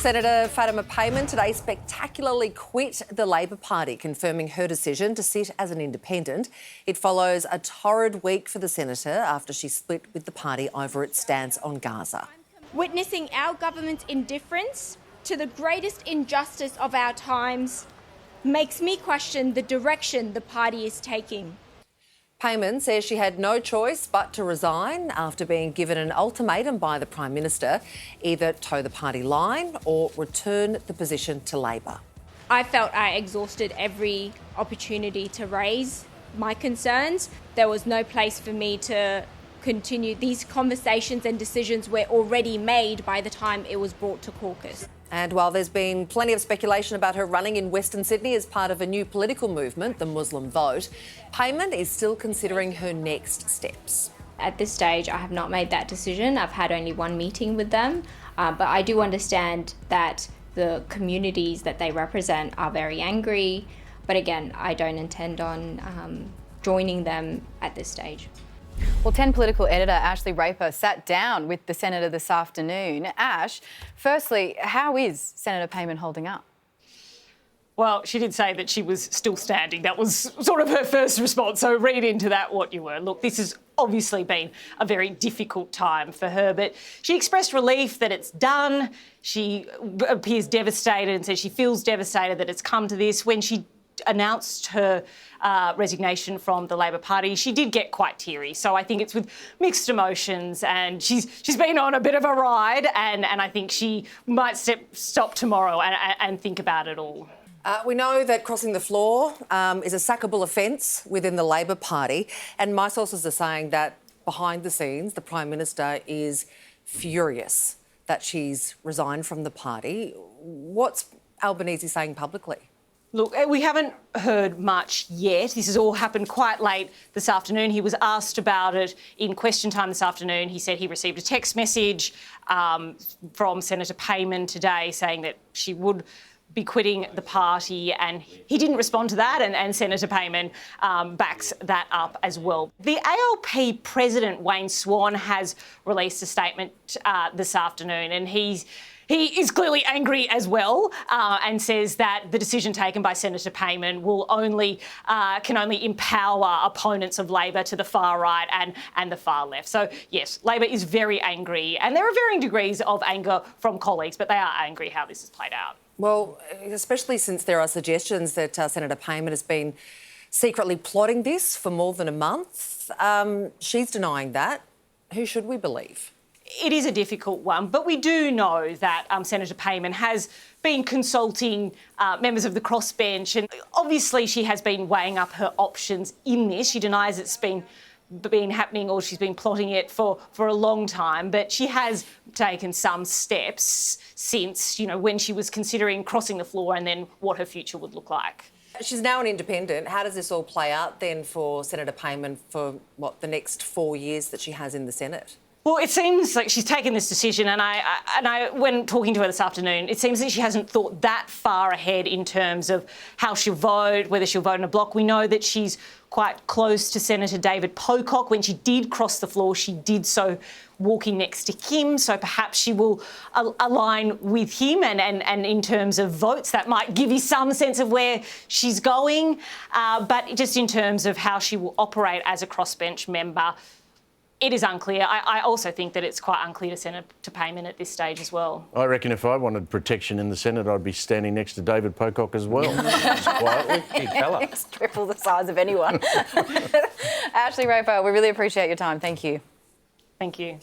Senator Fatima Payman today spectacularly quit the Labor Party, confirming her decision to sit as an independent. It follows a torrid week for the senator after she split with the party over its stance on Gaza. Witnessing our government's indifference to the greatest injustice of our times makes me question the direction the party is taking. Payman says she had no choice but to resign after being given an ultimatum by the Prime Minister, either toe the party line or return the position to Labor. I felt I exhausted every opportunity to raise my concerns. There was no place for me to continue. These conversations and decisions were already made by the time it was brought to caucus. And while there's been plenty of speculation about her running in Western Sydney as part of a new political movement, the Muslim vote, Payman is still considering her next steps. At this stage, I have not made that decision. I've had only one meeting with them, but I do understand that the communities that they represent are very angry. But again, I don't intend on joining them at this stage. Well, 10 political editor Ashleigh Raper sat down with the Senator this afternoon. Ash, firstly, how is Senator Payman holding up? Well, she did say that she was still standing. That was sort of her first response, so read into that what you were. Look, this has obviously been a very difficult time for her, but she expressed relief that it's done. She appears devastated and says she feels devastated that it's come to this. When she announced her resignation from the Labor Party, she did get quite teary. So I think it's with mixed emotions, and she's been on a bit of a ride, and I think she might stop tomorrow and think about it all. We know that crossing the floor is a sackable offence within the Labor Party, and my sources are saying that behind the scenes, the Prime Minister is furious that she's resigned from the party. What's Albanese saying publicly? Look, we haven't heard much yet. This has all happened quite late this afternoon. He was asked about it in question time this afternoon. He said he received a text message from Senator Payman today saying that she would be quitting the party, and he didn't respond to that, and Senator Payman backs that up as well. The ALP president, Wayne Swan, has released a statement this afternoon, and he is clearly angry as well, and says that the decision taken by Senator Payman can only empower opponents of Labor to the far right and the far left. So yes, Labor is very angry, and there are varying degrees of anger from colleagues, but they are angry how this has played out. Well, especially since there are suggestions that Senator Payman has been secretly plotting this for more than a month. She's denying that. Who should we believe? It is a difficult one, but we do know that Senator Payman has been consulting members of the crossbench, and obviously she has been weighing up her options in this. She denies it's been happening, or she's been plotting it for a long time, but she has taken some steps since, when she was considering crossing the floor and then what her future would look like. She's now an independent. How does this all play out then for Senator Payman for, the next 4 years that she has in the Senate? Well, it seems like she's taken this decision, and I when talking to her this afternoon, it seems that she hasn't thought that far ahead in terms of how she'll vote, whether she'll vote in a bloc. We know that she's quite close to Senator David Pocock. When she did cross the floor, she did so walking next to him, so perhaps she will align with him, and in terms of votes, that might give you some sense of where she's going. But just in terms of how she will operate as a crossbench member, it is unclear. I also think that it's quite unclear to Senator Payman at this stage as well. I reckon if I wanted protection in the Senate, I'd be standing next to David Pocock as well. Just quietly. Big fella. He's triple the size of anyone. Ashleigh Raper, we really appreciate your time. Thank you. Thank you.